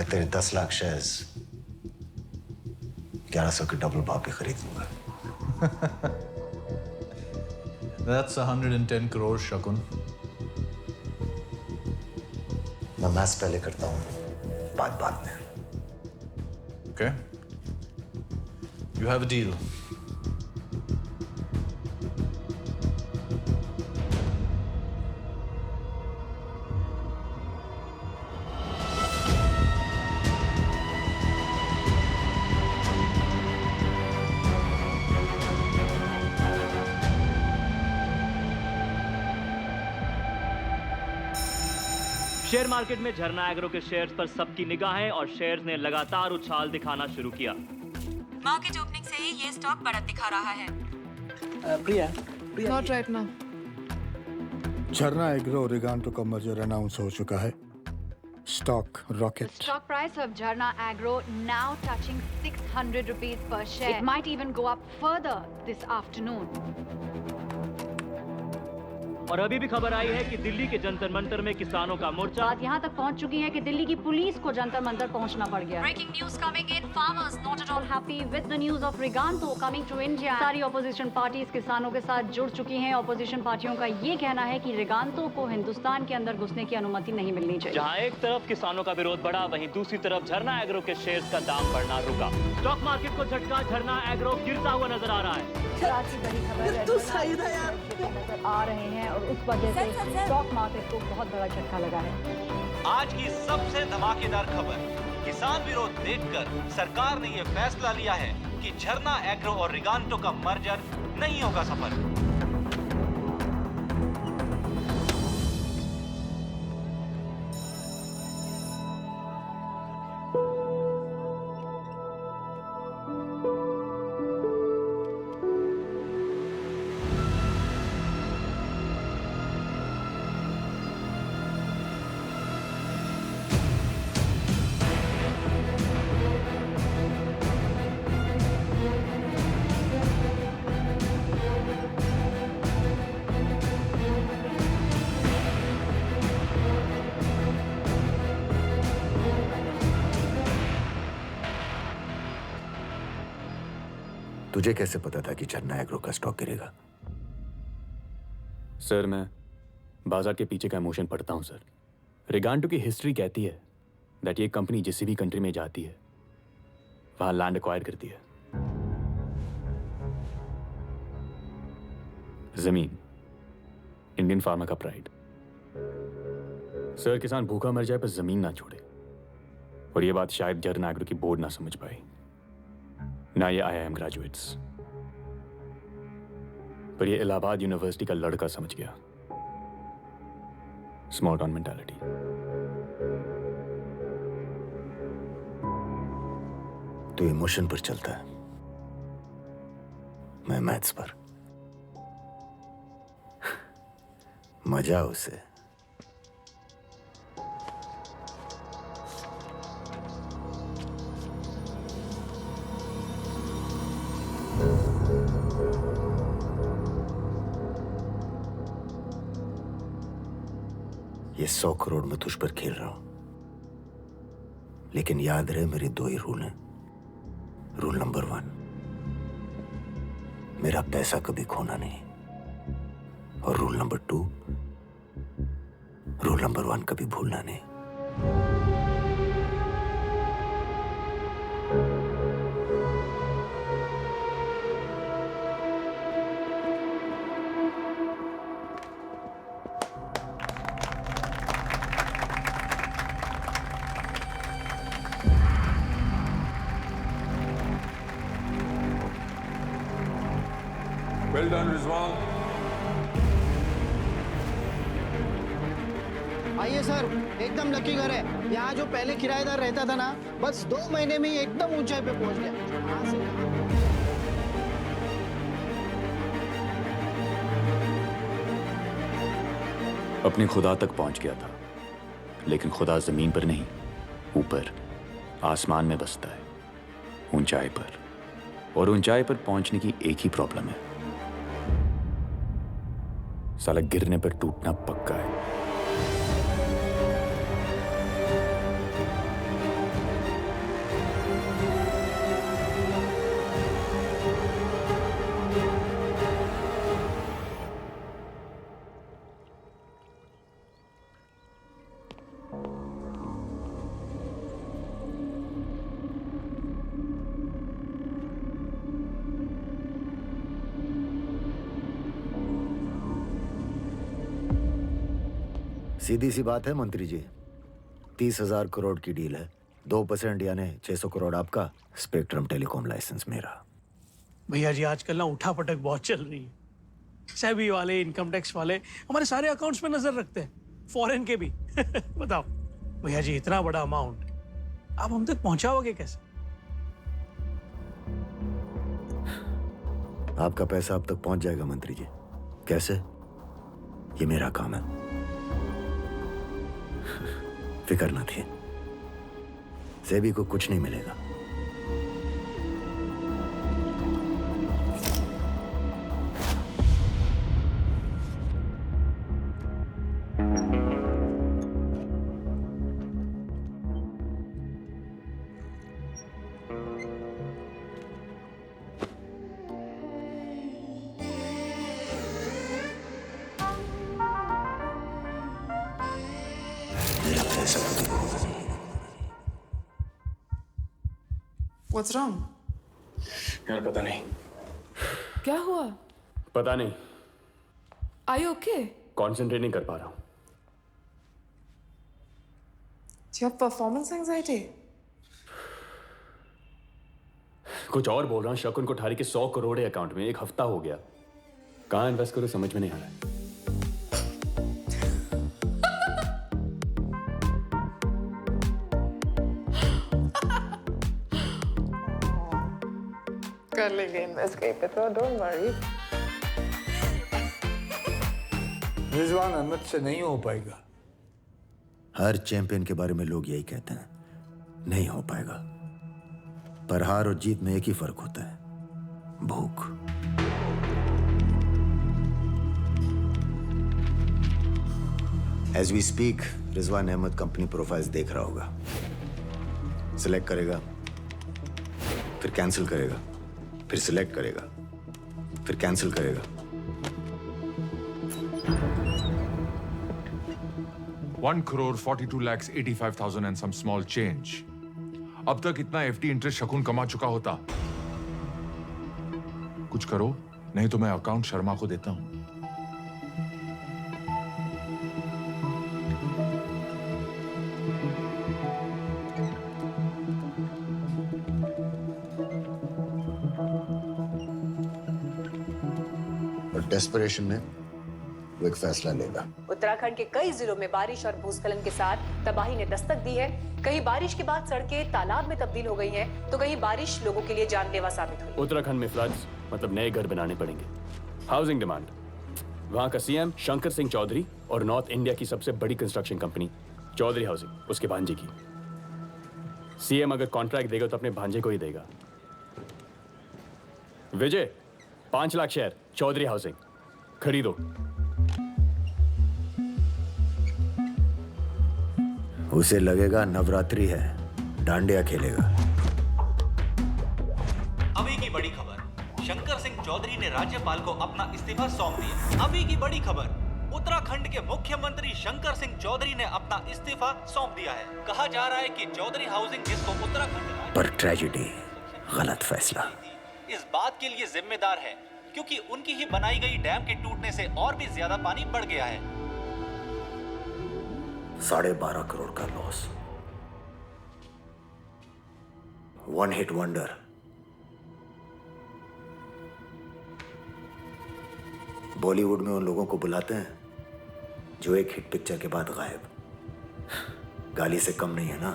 तेरे 10 लाख शेयर्स 1100 के डबल भाव पे खरीद लूंगा। That's 110 crores, Shakun. मैं मैथ्स पहले करता हूँ, बाद में। Okay. You have a deal. Share market में झरना एग्रो के शेयर्स पर सबकी निगाहें और शेयर्स ने लगातार उछाल दिखाना शुरू किया। मार्केट ओपनिंग से ही ये स्टॉक बढ़त दिखा रहा है। प्रिया Not right now. झरना एग्रो और रिगांटो का मर्जर अनाउंस हो चुका है। Stock rocket. The stock price of Jharna Agro now touching 600 rupees per share. It might even go up further this afternoon. और अभी भी खबर आई है कि दिल्ली के जंतर मंतर में किसानों का मोर्चा बात यहाँ तक पहुँच चुकी है कि दिल्ली की पुलिस को जंतर मंतर पहुँचना पड़ गया। Breaking news coming in, farmers not at all Happy with the news of Riganto coming to India. सारी ऑपोजिशन पार्टीज किसानों के साथ जुड़ चुकी हैं। ऑपोजिशन पार्टियों का ये कहना है कि रिगांतो को हिंदुस्तान के अंदर घुसने की अनुमति नहीं मिलनी चाहिए। जहां एक तरफ किसानों का विरोध बढ़ा, वहीं दूसरी तरफ झरना एग्रो के शेयर्स का दाम बढ़ना रुका। स्टॉक मार्केट को झटका, झरना एग्रो गिरता हुआ नजर आ रहा है। तू सही था यार। नजर आ रहे हैं और उस वजह से स्टॉक मार्केट को बहुत बड़ा झटका लगा है। आज की सबसे धमाकेदार खबर, किसान विरोध देखकर सरकार ने यह फैसला लिया है कि झरना एग्रो और रिगांटो का मर्जर नहीं होगा सफल। तुझे कैसे पता था कि झरना एग्रो का स्टॉक गिरेगा? सर, मैं बाजार के पीछे का इमोशन पढ़ता हूं सर। रिगांटो की हिस्ट्री कहती है दैट ये कंपनी जिस भी कंट्री में जाती है वहां लैंड एक्वायर करती है। जमीन इंडियन फार्मा का प्राइड। सर, किसान भूखा मर जाए पर जमीन ना छोड़े, और ये बात शायद झरना एग्रो की बोर्ड ना समझ पाई, ना ये IIM ग्रेजुएट्स, पर ये इलाहाबाद यूनिवर्सिटी का लड़का समझ गया। Small town mentality. तू इमोशन पर चलता है, मैं मैथ्स पर। मजा उसे। ये 100 करोड़ में तुझ पर खेल रहा हूं, लेकिन याद रहे मेरे 2 ही रूल हैं। रूल नंबर 1, मेरा पैसा कभी खोना नहीं, और रूल नंबर 2, रूल नंबर 1 कभी भूलना नहीं। Well done, Rizwan. आइए सर, एकदम लकी घर है। यहाँ जो पहले किराएदार रहता था ना, बस 2 महीने में ही एकदम ऊंचाई पे पहुंच गया। यहाँ से अपने खुदा तक पहुंच गया था, लेकिन खुदा जमीन पर नहीं, ऊपर आसमान में बसता है, ऊंचाई पर। और ऊंचाई पर पहुंचने की एक ही प्रॉब्लम है, साला गिरने पर टूटना पक्का है। सीधी सी बात है मंत्री जी, 30,000 करोड़ की डील है। 2% यानी 600 करोड़ आपका, स्पेक्ट्रम टेलीकॉम लाइसेंस मेरा। भैया जी आजकल ना उठा पटक बहुत चल रही है। सेबी वाले, इनकम टैक्स वाले हमारे सारे अकाउंट्स पे नजर रखते हैं, फॉरेन के भी। बताओ भैया जी, इतना बड़ा अमाउंट आप हम तक पहुंचाओगे कैसे? आपका पैसा अब तक पहुंच जाएगा मंत्री जी। कैसे? ये मेरा काम है। फिक्र ना थी, सेबी को कुछ नहीं मिलेगा। What's wrong? यार पता नहीं। क्या हुआ? पता नहीं, Are you okay? कंसंट्रेट नहीं कर पा रहा हूँ। Do you have performance anxiety? कुछ और बोल रहा हूँ। शकुन कोठारी के 100 करोड़ है अकाउंट में, 1 हफ्ता हो गया। कहाँ इन्वेस्ट करूँ समझ में नहीं आ रहा है। कर लेंगे इन्वेस्ट कहीं पे तो, डोंट वरी। रिजवान अहमद से नहीं हो पाएगा। हर चैंपियन के बारे में लोग यही कहते हैं, नहीं हो पाएगा। पर हार और जीत में एक ही फर्क होता है, भूख। As we speak Rizwan Ahmed company profiles देख रहा होगा, सिलेक्ट करेगा, फिर कैंसिल करेगा, फिर सिलेक्ट करेगा, फिर कैंसिल करेगा। 1,42,85,000 and some small change. अब तक इतना एफडी इंटरेस्ट शकुन कमा चुका होता। कुछ करो, नहीं तो मैं अकाउंट शर्मा को देता हूं। डेस्परेशन में वो एक फैसला लेगा। उत्तराखंड के कई जिलों में बारिश और भूस्खलन के साथ तबाही ने दस्तक दी है। कहीं बारिश के बाद सड़कें तालाब में तब्दील हो गई हैं, तो कहीं बारिश लोगों के लिए जानलेवा साबित हुई। उत्तराखंड में फ्लड्स मतलब नए घर बनाने पड़ेंगे। हाउसिंग डिमांड, वहां का सीएम शंकर सिंह चौधरी और नॉर्थ इंडिया की सबसे बड़ी कंस्ट्रक्शन कंपनी चौधरी हाउसिंग, उसके भांजे की। सीएम अगर कॉन्ट्रैक्ट देगा तो अपने भांजे को ही देगा। विजय, 5 लाख शेयर चौधरी हाउसिंग खरीदो। उसे लगेगा नवरात्रि है, डांडिया खेलेगा। अभी की बड़ी खबर, शंकर सिंह चौधरी ने राज्यपाल को अपना इस्तीफा सौंप दिया। अभी की बड़ी खबर, उत्तराखंड के मुख्यमंत्री शंकर सिंह चौधरी ने अपना इस्तीफा सौंप दिया है। कहा जा रहा है कि चौधरी हाउसिंग जिसको उत्तराखंड पर ट्रेजेडी, गलत फैसला, इस बात के लिए जिम्मेदार है क्योंकि उनकी ही बनाई गई डैम के टूटने से और भी ज्यादा पानी बढ़ गया है। 12.5 करोड़ का लॉस, 1 हिट वंडर। बॉलीवुड में उन लोगों को बुलाते हैं जो एक हिट पिक्चर के बाद गायब। गाली से कम नहीं है ना।